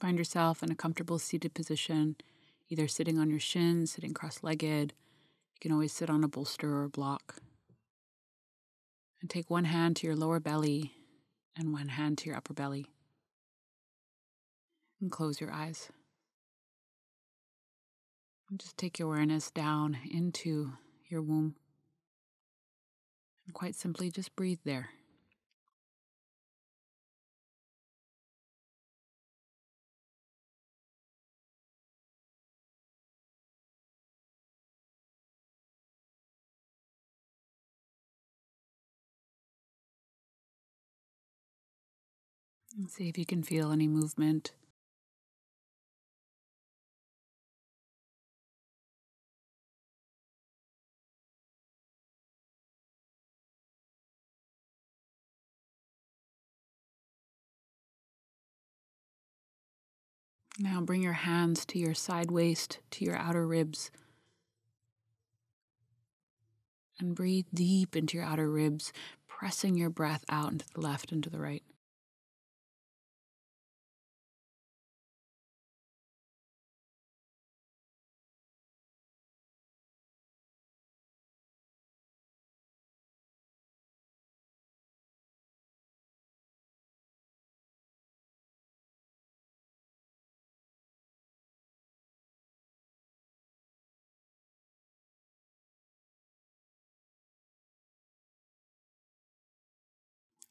Find yourself in a comfortable seated position, either sitting on your shins, sitting cross-legged. You can always sit on a bolster or a block. And take one hand to your lower belly and one hand to your upper belly. And close your eyes. And just take your awareness down into your womb. And quite simply, just breathe there. And see if you can feel any movement. Now bring your hands to your side waist, to your outer ribs. And breathe deep into your outer ribs, pressing your breath out into the left and to the right.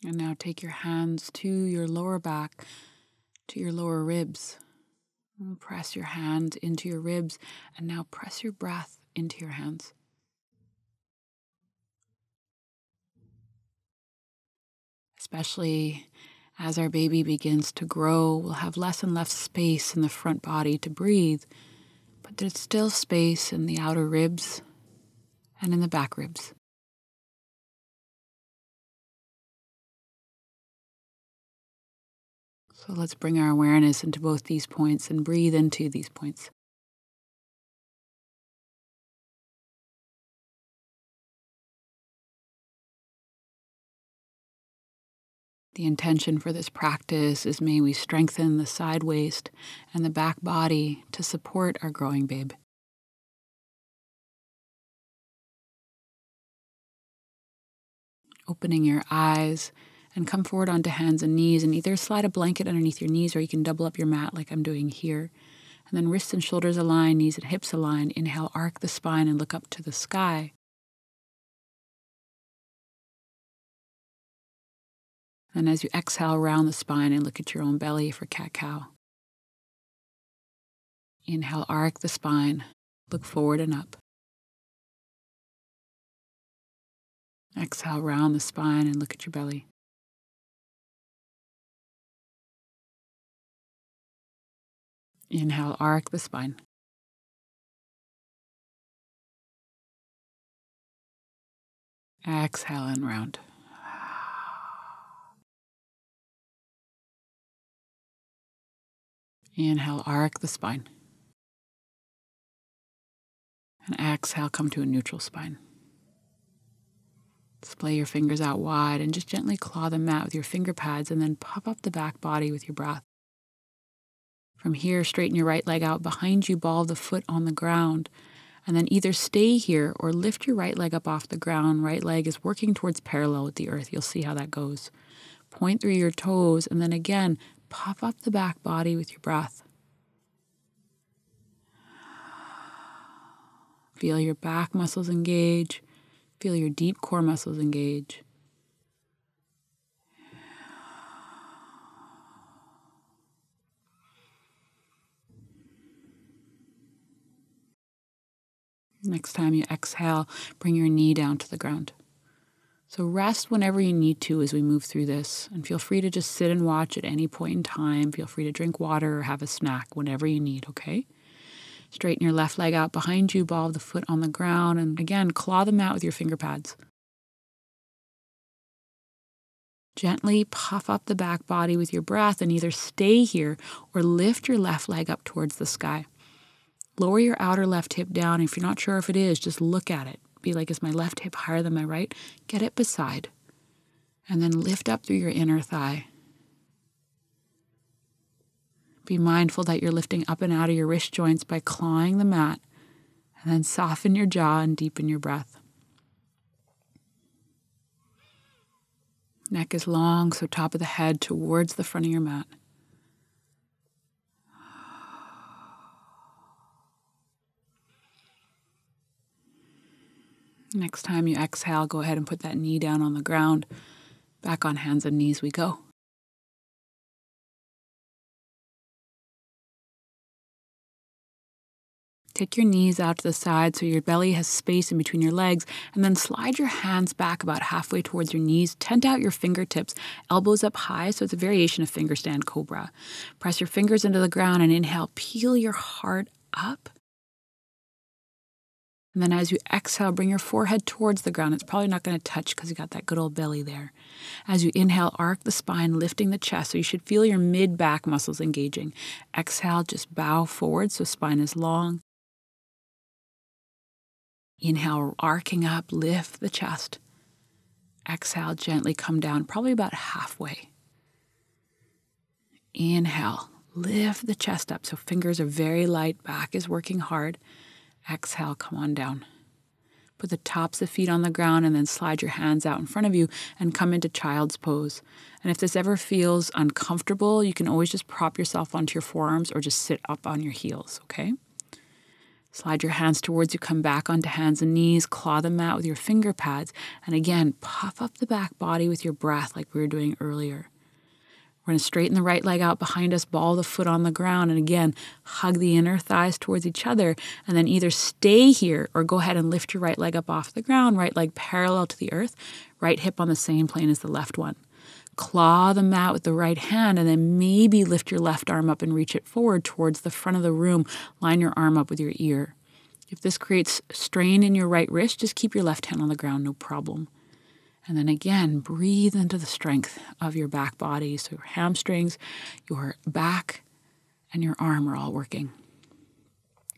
And now take your hands to your lower back, to your lower ribs. And press your hand into your ribs, and now press your breath into your hands. Especially as our baby begins to grow, we'll have less and less space in the front body to breathe, but there's still space in the outer ribs and in the back ribs. So let's bring our awareness into both these points and breathe into these points. The intention for this practice is may we strengthen the side waist and the back body to support our growing babe. Opening your eyes and come forward onto hands and knees and either slide a blanket underneath your knees or you can double up your mat like I'm doing here. And then wrists and shoulders align, knees and hips align. Inhale, arc the spine and look up to the sky. And as you exhale, round the spine and look at your own belly for cat-cow. Inhale, arc the spine, look forward and up. Exhale, round the spine and look at your belly. Inhale, arc the spine. Exhale and round. Inhale, arc the spine. And exhale, come to a neutral spine. Splay your fingers out wide and just gently claw the mat with your finger pads and then pop up the back body with your breath. From here, straighten your right leg out behind you, ball the foot on the ground, and then either stay here or lift your right leg up off the ground. Right leg is working towards parallel with the earth. You'll see how that goes. Point through your toes, and then again, pop up the back body with your breath. Feel your back muscles engage. Feel your deep core muscles engage. Next time you exhale, bring your knee down to the ground. So rest whenever you need to as we move through this, and feel free to just sit and watch at any point in time. Feel free to drink water or have a snack whenever you need, okay? Straighten your left leg out behind you, ball the foot on the ground, and again, claw the mat with your finger pads. Gently puff up the back body with your breath and either stay here or lift your left leg up towards the sky. Lower your outer left hip down. If you're not sure if it is, just look at it. Be like, is my left hip higher than my right? Get it beside. And then lift up through your inner thigh. Be mindful that you're lifting up and out of your wrist joints by clawing the mat, and then soften your jaw and deepen your breath. Neck is long, so top of the head towards the front of your mat. Next time you exhale, go ahead and put that knee down on the ground. Back on hands and knees we go. Take your knees out to the side so your belly has space in between your legs, and then slide your hands back about halfway towards your knees. Tent out your fingertips, elbows up high, so it's a variation of finger stand cobra. Press your fingers into the ground and inhale, peel your heart up. And then as you exhale, bring your forehead towards the ground. It's probably not going to touch because you got that good old belly there. As you inhale, arc the spine, lifting the chest. So you should feel your mid-back muscles engaging. Exhale, just bow forward so spine is long. Inhale, arcing up, lift the chest. Exhale, gently come down, probably about halfway. Inhale, lift the chest up so fingers are very light, back is working hard. Exhale, come on down. Put the tops of feet on the ground and then slide your hands out in front of you and come into child's pose. And if this ever feels uncomfortable, you can always just prop yourself onto your forearms or just sit up on your heels, okay? Slide your hands towards you, come back onto hands and knees, claw the mat with your finger pads, and again, puff up the back body with your breath like we were doing earlier. We're going to straighten the right leg out behind us, ball the foot on the ground, and again, hug the inner thighs towards each other, and then either stay here or go ahead and lift your right leg up off the ground, right leg parallel to the earth, right hip on the same plane as the left one. Claw the mat with the right hand, and then maybe lift your left arm up and reach it forward towards the front of the room. Line your arm up with your ear. If this creates strain in your right wrist, just keep your left hand on the ground, no problem. And then again, breathe into the strength of your back body. So your hamstrings, your back, and your arm are all working.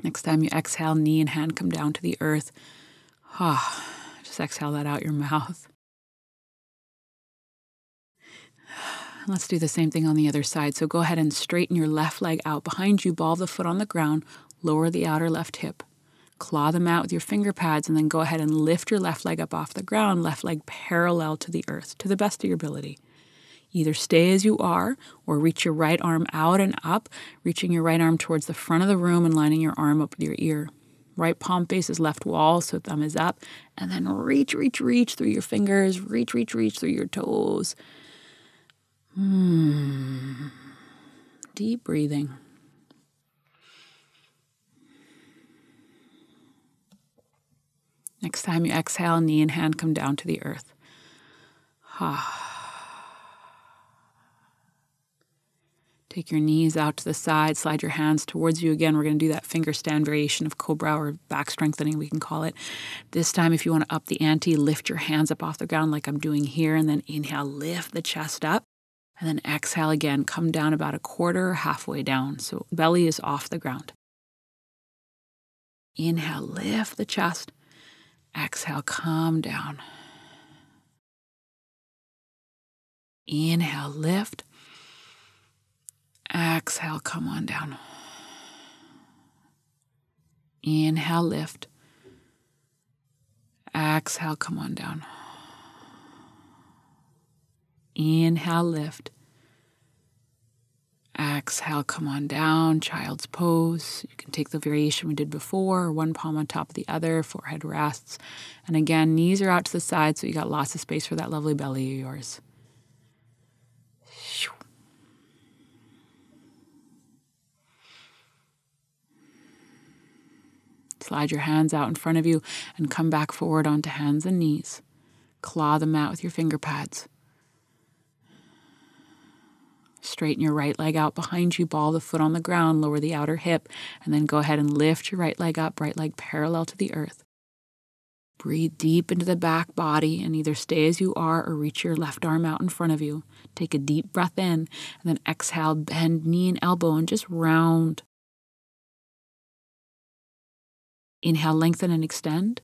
Next time you exhale, knee and hand come down to the earth. Just exhale that out your mouth. Let's do the same thing on the other side. So go ahead and straighten your left leg out behind you, ball the foot on the ground, lower the outer left hip. Claw the mat with your finger pads, and then go ahead and lift your left leg up off the ground, left leg parallel to the earth, to the best of your ability. Either stay as you are, or reach your right arm out and up, reaching your right arm towards the front of the room and lining your arm up with your ear. Right palm faces left wall, so thumb is up, and then reach through your fingers, reach through your toes. Deep breathing. Next time you exhale, knee and hand come down to the earth. Take your knees out to the side, slide your hands towards you. Again, we're going to do that finger stand variation of cobra, or back strengthening, we can call it. This time, if you want to up the ante, lift your hands up off the ground like I'm doing here, and then inhale, lift the chest up. And then exhale again, come down about a quarter, halfway down. So belly is off the ground. Inhale, lift the chest. Exhale, come down. Inhale, lift. Exhale, come on down. Inhale, lift. Exhale, come on down. Inhale, lift. Exhale, come on down, child's pose. You can take the variation we did before, one palm on top of the other, forehead rests. And again, knees are out to the side, so you got lots of space for that lovely belly of yours. Slide your hands out in front of you and come back forward onto hands and knees. Claw the mat with your finger pads. Straighten your right leg out behind you, ball the foot on the ground, lower the outer hip, and then go ahead and lift your right leg up, right leg parallel to the earth. Breathe deep into the back body and either stay as you are or reach your left arm out in front of you. Take a deep breath in, and then exhale, bend knee and elbow and just round. Inhale, lengthen and extend.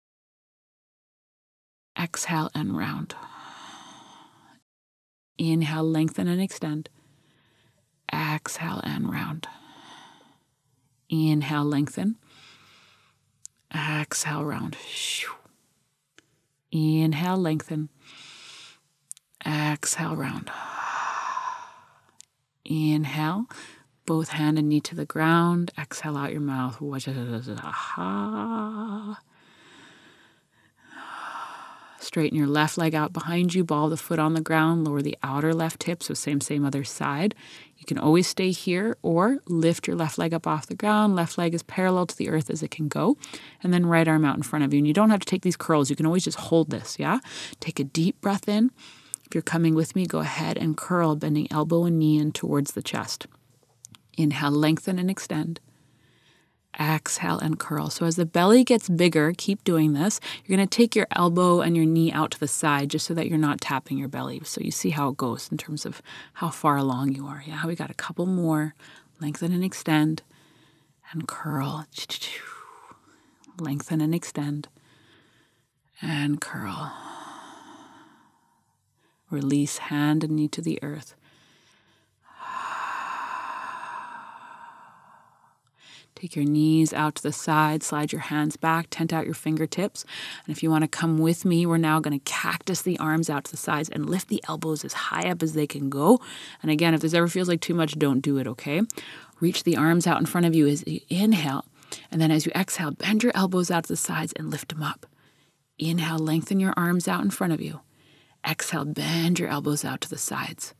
Exhale and round. Inhale, lengthen and extend. Exhale and round. Inhale, lengthen. Exhale, round. Inhale, lengthen. Exhale, round. Inhale, both hand and knee to the ground. Exhale out your mouth. Straighten your left leg out behind you. Ball the foot on the ground. Lower the outer left hip. So same other side. You can always stay here or lift your left leg up off the ground. Left leg as parallel to the earth as it can go. And then right arm out in front of you. And you don't have to take these curls. You can always just hold this, yeah? Take a deep breath in. If you're coming with me, go ahead and curl, bending elbow and knee in towards the chest. Inhale, lengthen and extend. Exhale and curl. So as the belly gets bigger, keep doing this. You're going to take your elbow and your knee out to the side just so that you're not tapping your belly. So you see how it goes in terms of how far along you are. Yeah, we got a couple more. Lengthen and extend and curl. Lengthen and extend and curl. Release hand and knee to the earth. Take your knees out to the side, slide your hands back, tent out your fingertips. And if you want to come with me, we're now going to cactus the arms out to the sides and lift the elbows as high up as they can go. And again, if this ever feels like too much, don't do it, okay? Reach the arms out in front of you as you inhale. And then as you exhale, bend your elbows out to the sides and lift them up. Inhale, lengthen your arms out in front of you. Exhale, bend your elbows out to the sides.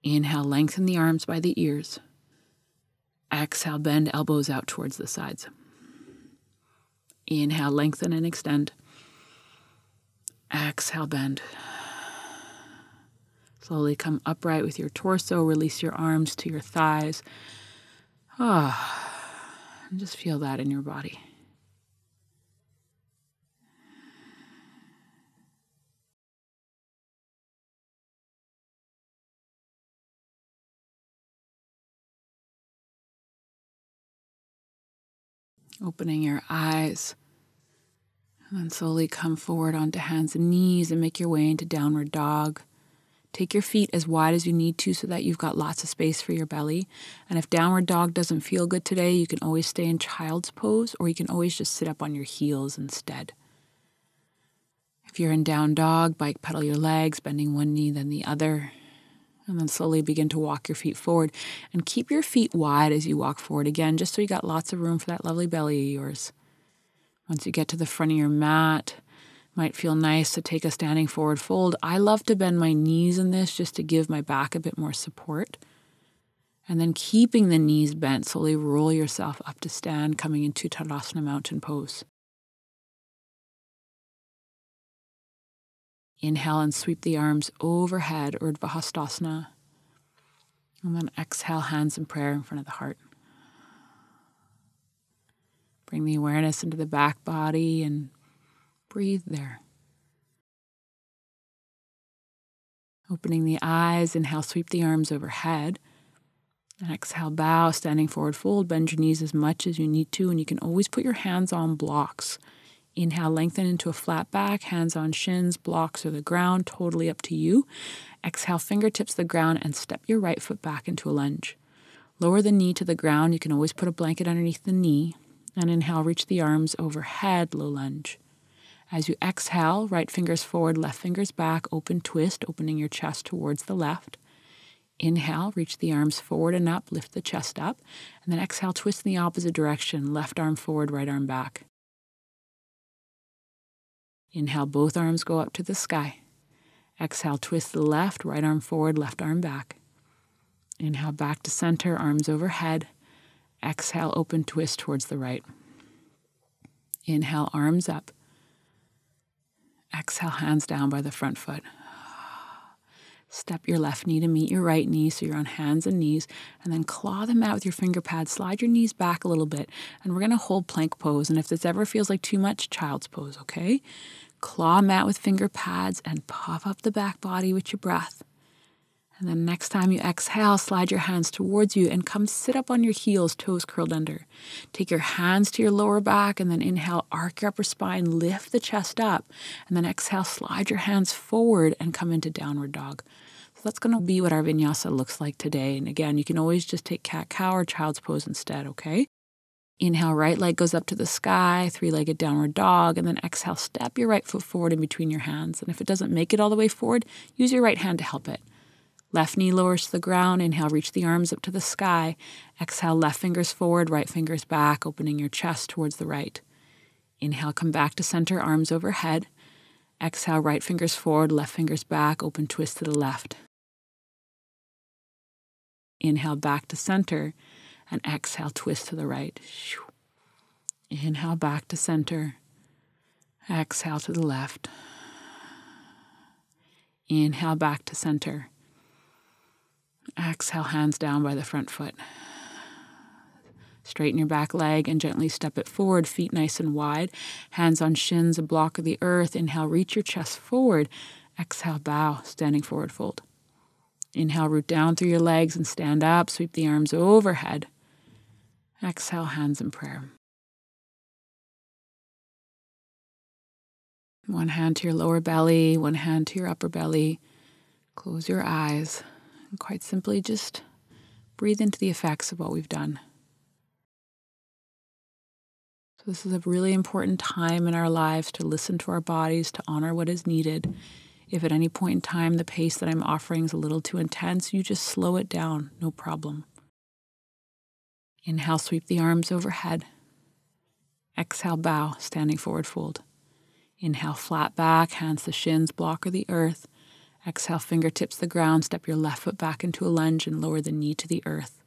Inhale, lengthen the arms by the ears. Exhale, bend elbows out towards the sides. Inhale, lengthen and extend. Exhale, bend. Slowly come upright with your torso. Release your arms to your thighs. And just feel that in your body. Opening your eyes, and then slowly come forward onto hands and knees and make your way into downward dog. Take your feet as wide as you need to so that you've got lots of space for your belly. And if downward dog doesn't feel good today, you can always stay in child's pose, or you can always just sit up on your heels instead. If you're in down dog, bike pedal your legs, bending one knee then the other. And then slowly begin to walk your feet forward. And keep your feet wide as you walk forward again, just so you got lots of room for that lovely belly of yours. Once you get to the front of your mat, might feel nice to take a standing forward fold. I love to bend my knees in this just to give my back a bit more support. And then keeping the knees bent, slowly roll yourself up to stand, coming into Tadasana mountain pose. Inhale and sweep the arms overhead, Urdhva Hastasana. And then exhale, hands in prayer in front of the heart. Bring the awareness into the back body and breathe there. Opening the eyes, inhale, sweep the arms overhead. And exhale, bow, standing forward fold. Bend your knees as much as you need to, and you can always put your hands on blocks. Inhale, lengthen into a flat back, hands on shins, blocks or the ground, totally up to you. Exhale, fingertips to the ground and step your right foot back into a lunge. Lower the knee to the ground. You can always put a blanket underneath the knee. And inhale, reach the arms overhead, low lunge. As you exhale, right fingers forward, left fingers back, open twist, opening your chest towards the left. Inhale, reach the arms forward and up, lift the chest up. And then exhale, twist in the opposite direction, left arm forward, right arm back. Inhale, both arms go up to the sky. Exhale, twist the left, right arm forward, left arm back. Inhale, back to center, arms overhead. Exhale, open twist towards the right. Inhale, arms up. Exhale, hands down by the front foot. Step your left knee to meet your right knee, so you're on hands and knees, and then claw the mat with your finger pads. Slide your knees back a little bit, and we're going to hold plank pose. And if this ever feels like too much, child's pose, okay? Claw mat with finger pads and puff up the back body with your breath. And then next time you exhale, slide your hands towards you and come sit up on your heels, toes curled under. Take your hands to your lower back, and then inhale, arc your upper spine, lift the chest up. And then exhale, slide your hands forward and come into downward dog. So that's going to be what our vinyasa looks like today. And again, you can always just take cat-cow or child's pose instead, okay? Inhale, right leg goes up to the sky, three-legged downward dog, and then exhale, step your right foot forward in between your hands. And if it doesn't make it all the way forward, use your right hand to help it. Left knee lowers to the ground. Inhale, reach the arms up to the sky. Exhale, left fingers forward, right fingers back, opening your chest towards the right. Inhale, come back to center, arms overhead. Exhale, right fingers forward, left fingers back, open twist to the left. Inhale, back to center, and exhale, twist to the right. Inhale, back to center. Exhale to the left. Inhale, back to center. Exhale, hands down by the front foot. Straighten your back leg and gently step it forward, feet nice and wide. Hands on shins, a block of the earth. Inhale, reach your chest forward. Exhale, bow, standing forward fold. Inhale, root down through your legs and stand up. Sweep the arms overhead. Exhale, hands in prayer. One hand to your lower belly, one hand to your upper belly. Close your eyes and quite simply just breathe into the effects of what we've done. So this is a really important time in our lives to listen to our bodies, to honor what is needed. If at any point in time the pace that I'm offering is a little too intense, you just slow it down, no problem. Inhale, sweep the arms overhead. Exhale, bow, standing forward fold. Inhale, flat back, hands to shins, block or the earth. Exhale, fingertips the ground, step your left foot back into a lunge and lower the knee to the earth.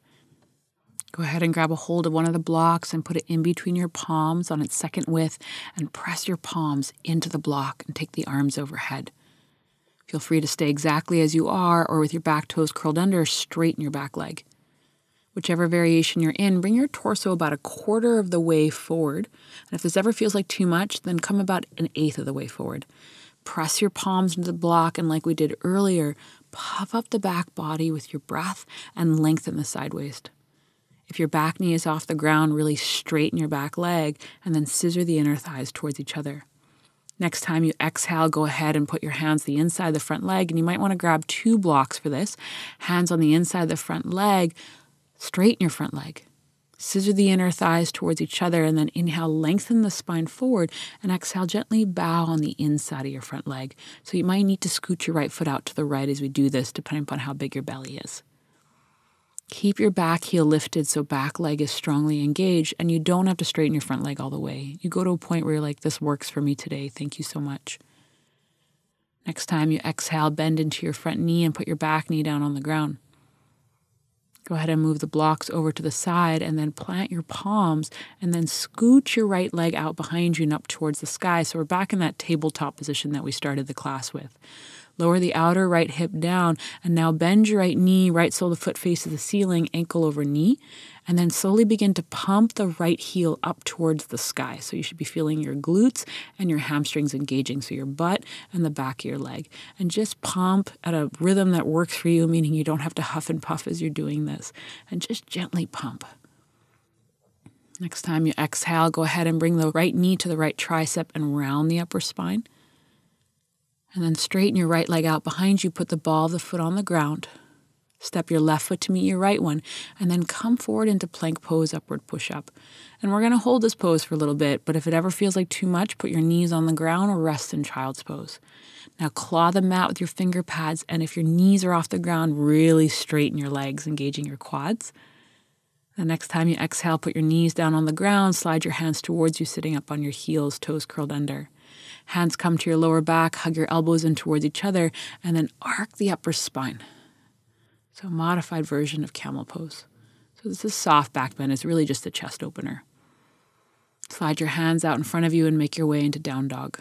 Go ahead and grab a hold of one of the blocks and put it in between your palms on its second width and press your palms into the block and take the arms overhead. Feel free to stay exactly as you are or with your back toes curled under, straighten your back leg. Whichever variation you're in, bring your torso about a quarter of the way forward. And if this ever feels like too much, then come about an eighth of the way forward. Press your palms into the block, and like we did earlier, puff up the back body with your breath and lengthen the side waist. If your back knee is off the ground, really straighten your back leg and then scissor the inner thighs towards each other. Next time you exhale, go ahead and put your hands the inside of the front leg, and you might want to grab 2 blocks for this. Hands on the inside of the front leg. Straighten your front leg. Scissor the inner thighs towards each other, and then inhale, lengthen the spine forward, and exhale, gently bow on the inside of your front leg. So you might need to scoot your right foot out to the right as we do this, depending upon how big your belly is. Keep your back heel lifted so back leg is strongly engaged, and you don't have to straighten your front leg all the way. You go to a point where you're like, this works for me today. Thank you so much. Next time you exhale, bend into your front knee and put your back knee down on the ground. Go ahead and move the blocks over to the side and then plant your palms and then scoot your right leg out behind you and up towards the sky. So we're back in that tabletop position that we started the class with. Lower the outer right hip down and now bend your right knee, right sole of the foot faces the ceiling, ankle over knee, and then slowly begin to pump the right heel up towards the sky. So you should be feeling your glutes and your hamstrings engaging, so your butt and the back of your leg. And just pump at a rhythm that works for you, meaning you don't have to huff and puff as you're doing this. And just gently pump. Next time you exhale, go ahead and bring the right knee to the right tricep and round the upper spine. And then straighten your right leg out behind you. Put the ball of the foot on the ground. Step your left foot to meet your right one. And then come forward into plank pose, upward push-up. And we're going to hold this pose for a little bit, but if it ever feels like too much, put your knees on the ground or rest in child's pose. Now claw the mat with your finger pads, and if your knees are off the ground, really straighten your legs, engaging your quads. The next time you exhale, put your knees down on the ground, slide your hands towards you, sitting up on your heels, toes curled under. Hands come to your lower back, hug your elbows in towards each other, and then arc the upper spine. So a modified version of Camel Pose. So this is soft back bend. It's really just a chest opener. Slide your hands out in front of you and make your way into down dog.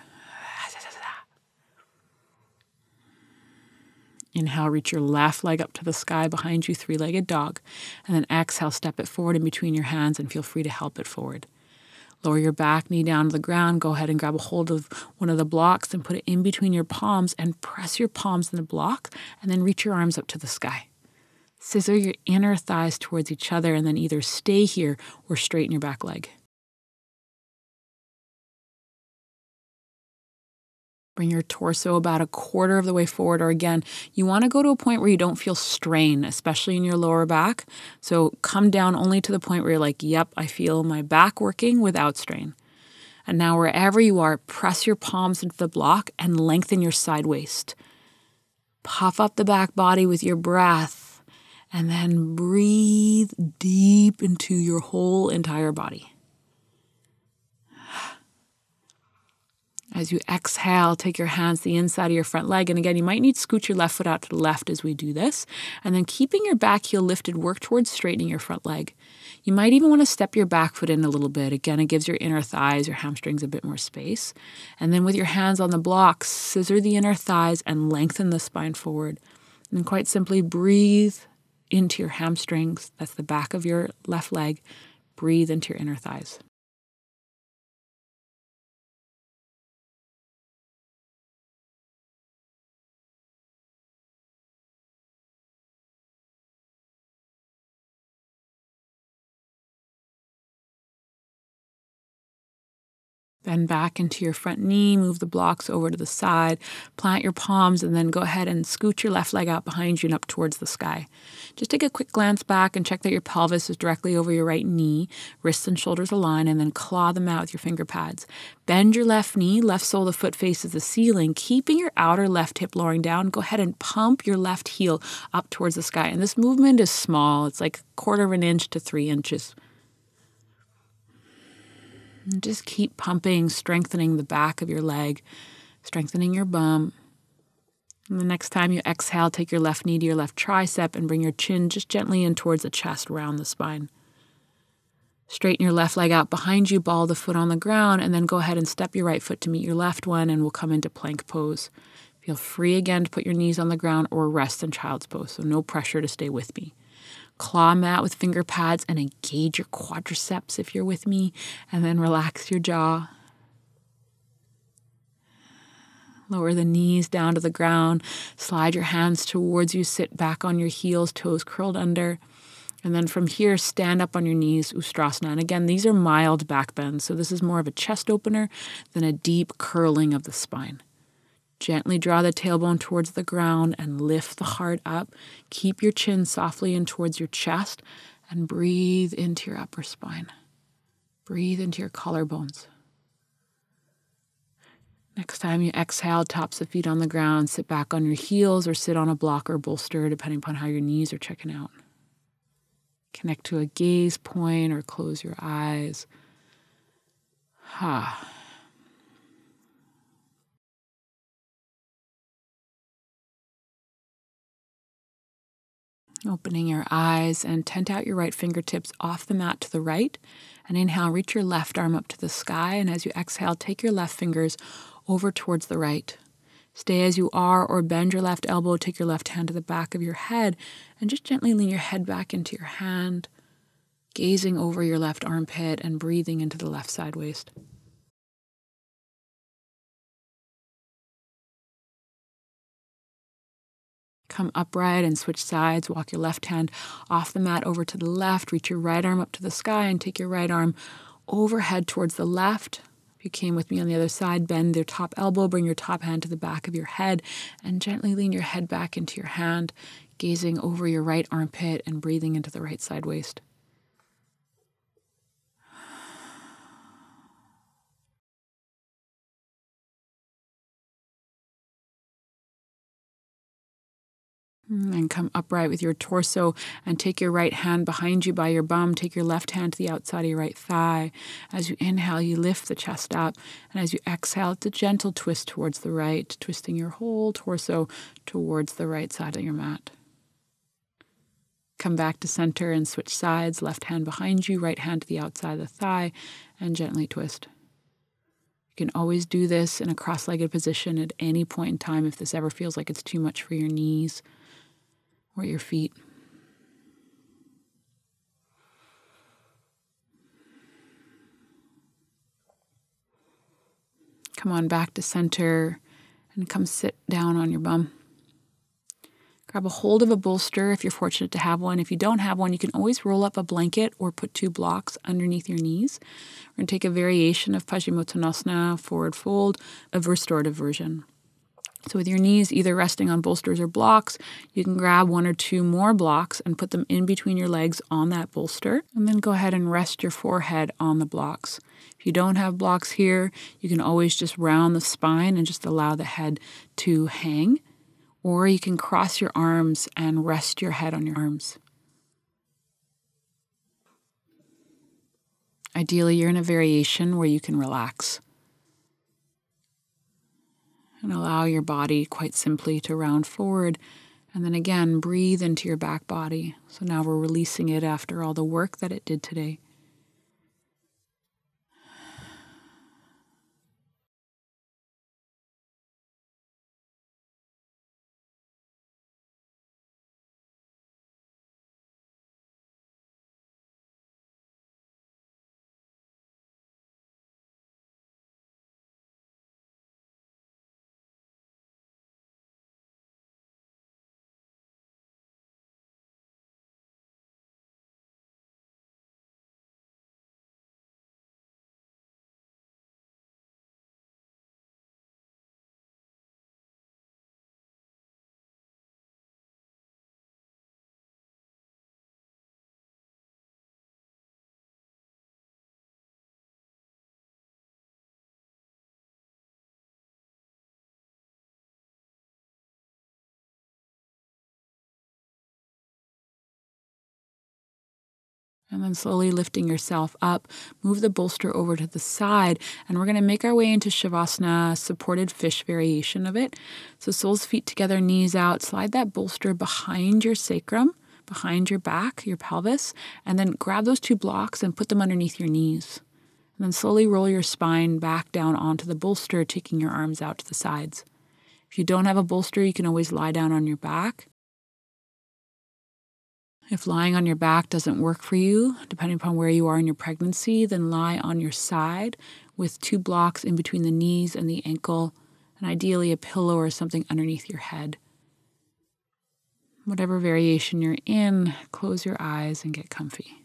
Inhale, reach your left leg up to the sky behind you, three-legged dog. And then exhale, step it forward in between your hands and feel free to help it forward. Lower your back knee down to the ground. Go ahead and grab a hold of one of the blocks and put it in between your palms and press your palms in the block and then reach your arms up to the sky. Scissor your inner thighs towards each other and then either stay here or straighten your back leg. Bring your torso about a quarter of the way forward, or again, you want to go to a point where you don't feel strain, especially in your lower back. So come down only to the point where you're like, yep, I feel my back working without strain. And now wherever you are, press your palms into the block and lengthen your side waist. Puff up the back body with your breath, and then breathe deep into your whole entire body. As you exhale, take your hands to the inside of your front leg. And again, you might need to scoot your left foot out to the left as we do this. And then keeping your back heel lifted, work towards straightening your front leg. You might even want to step your back foot in a little bit. Again, it gives your inner thighs, your hamstrings a bit more space. And then with your hands on the blocks, scissor the inner thighs and lengthen the spine forward. And quite simply, breathe into your hamstrings. That's the back of your left leg. Breathe into your inner thighs. Bend back into your front knee, move the blocks over to the side, plant your palms, and then go ahead and scoot your left leg out behind you and up towards the sky. Just take a quick glance back and check that your pelvis is directly over your right knee, wrists and shoulders align, and then claw them out with your finger pads. Bend your left knee, left sole of the foot faces the ceiling, keeping your outer left hip lowering down. Go ahead and pump your left heel up towards the sky. And this movement is small. It's like 1/4 of an inch to 3 inches. And just keep pumping, strengthening the back of your leg, strengthening your bum. And the next time you exhale, take your left knee to your left tricep and bring your chin just gently in towards the chest, round the spine. Straighten your left leg out behind you, ball the foot on the ground, and then go ahead and step your right foot to meet your left one, and we'll come into plank pose. Feel free again to put your knees on the ground or rest in child's pose, so no pressure to stay with me. Claw mat with finger pads and engage your quadriceps if you're with me, and then relax your jaw. Lower the knees down to the ground, slide your hands towards you, sit back on your heels, toes curled under, and then from here, stand up on your knees, Ustrasana. And again, these are mild back bends, so this is more of a chest opener than a deep curling of the spine. Gently draw the tailbone towards the ground and lift the heart up. Keep your chin softly in towards your chest and breathe into your upper spine. Breathe into your collarbones. Next time you exhale, tops of feet on the ground, sit back on your heels or sit on a block or bolster, depending upon how your knees are checking out. Connect to a gaze point or close your eyes. Opening your eyes and tent out your right fingertips off the mat to the right. And inhale, reach your left arm up to the sky. And as you exhale, take your left fingers over towards the right. Stay as you are or bend your left elbow, take your left hand to the back of your head, and just gently lean your head back into your hand, gazing over your left armpit and breathing into the left side waist. Come upright and switch sides. Walk your left hand off the mat over to the left. Reach your right arm up to the sky and take your right arm overhead towards the left. If you came with me on the other side, bend your top elbow, bring your top hand to the back of your head, and gently lean your head back into your hand, gazing over your right armpit and breathing into the right side waist. And come upright with your torso and take your right hand behind you by your bum. Take your left hand to the outside of your right thigh. As you inhale, you lift the chest up. And as you exhale, it's a gentle twist towards the right, twisting your whole torso towards the right side of your mat. Come back to center and switch sides. Left hand behind you, right hand to the outside of the thigh, and gently twist. You can always do this in a cross-legged position at any point in time if this ever feels like it's too much for your knees or your feet. Come on back to center and come sit down on your bum. Grab a hold of a bolster if you're fortunate to have one. If you don't have one, you can always roll up a blanket or put 2 blocks underneath your knees. We're going to take a variation of Paschimottanasana, forward fold, a restorative version. So with your knees either resting on bolsters or blocks, you can grab 1 or 2 more blocks and put them in between your legs on that bolster. And then go ahead and rest your forehead on the blocks. If you don't have blocks here, you can always just round the spine and just allow the head to hang. Or you can cross your arms and rest your head on your arms. Ideally, you're in a variation where you can relax. And allow your body quite simply to round forward. And then again, breathe into your back body. So now we're releasing it after all the work that it did today. And then slowly lifting yourself up, move the bolster over to the side, and we're going to make our way into Shavasana, supported fish variation of it. So soles, feet together, knees out, slide that bolster behind your sacrum, behind your back, your pelvis, and then grab those 2 blocks and put them underneath your knees. And then slowly roll your spine back down onto the bolster, taking your arms out to the sides. If you don't have a bolster, you can always lie down on your back. If lying on your back doesn't work for you, depending upon where you are in your pregnancy, then lie on your side with 2 blocks in between the knees and the ankle, and ideally a pillow or something underneath your head. Whatever variation you're in, close your eyes and get comfy.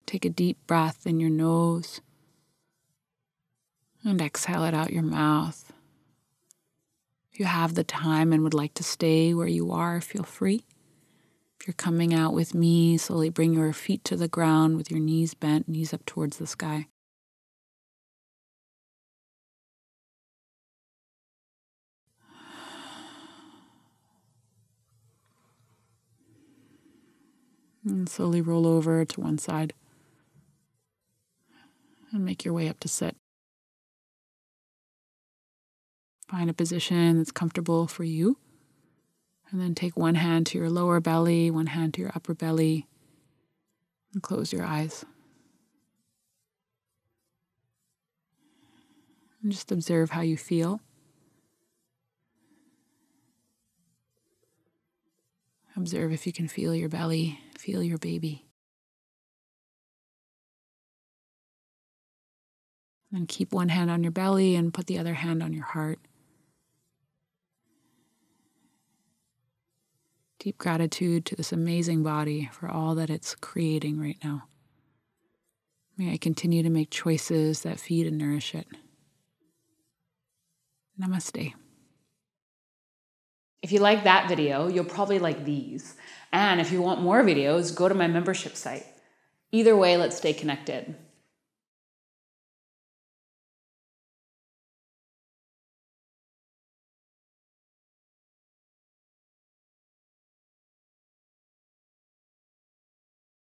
Take a deep breath in your nose and exhale it out your mouth. If you have the time and would like to stay where you are, feel free. If you're coming out with me, slowly bring your feet to the ground with your knees bent, knees up towards the sky. And slowly roll over to one side and make your way up to sit. Find a position that's comfortable for you. And then take one hand to your lower belly, one hand to your upper belly, and close your eyes. And just observe how you feel. Observe if you can feel your belly, feel your baby. And keep one hand on your belly and put the other hand on your heart. Deep gratitude to this amazing body for all that it's creating right now. May I continue to make choices that feed and nourish it. Namaste. If you like that video, you'll probably like these. And if you want more videos, go to my membership site. Either way, let's stay connected.